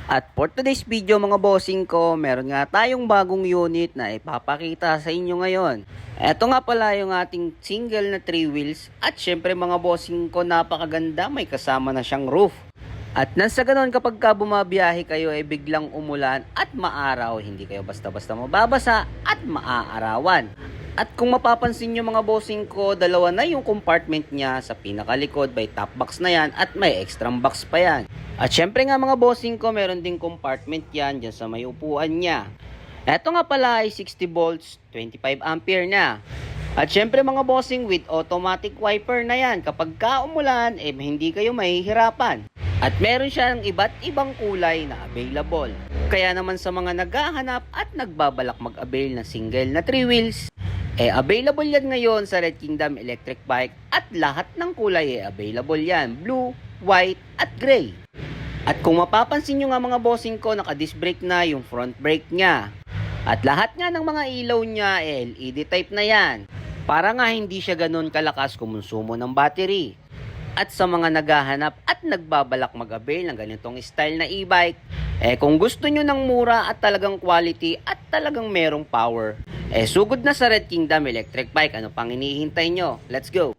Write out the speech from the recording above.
At for today's video mga bossing ko, meron nga tayong bagong unit na ipapakita sa inyo ngayon. Eto nga pala yung ating single na 3 wheels at syempre mga bossing ko, napakaganda, may kasama na siyang roof. At nasa ganon, kapag ka bumabiyahe kayo ay biglang umulan at maaraw, hindi kayo basta-basta mababasa at maaarawan. At kung mapapansin nyo mga bossing ko, dalawa na yung compartment niya sa pinakalikod, by top box na yan at may extra box pa yan. At syempre nga mga bossing ko, meron ding compartment yan dyan sa may upuan niya. Eto nga pala ay 60 volts, 25 ampere na. At syempre mga bossing, with automatic wiper na yan. Kapag ka umulan, hindi kayo mahihirapan. At meron siyang iba't ibang kulay na available. Kaya naman sa mga naghahanap at nagbabalak mag-avail ng single na 3 wheels, available yan ngayon sa Red Kingdom Electric Bike at lahat ng kulay available yan. Blue, white at gray. At kung mapapansin nyo nga mga bossing ko, naka-disc brake na yung front brake niya. At lahat nga ng mga ilaw niya LED type na yan. Para nga hindi siya ganun kalakas kumonsumo ng battery. At sa mga naghahanap at nagbabalak mag-avail ng ganitong style na e-bike, kung gusto nyo ng mura at talagang quality at talagang merong power, sugod na sa Red Kingdom Electric Bike. Ano pang hinihintay nyo? Let's go!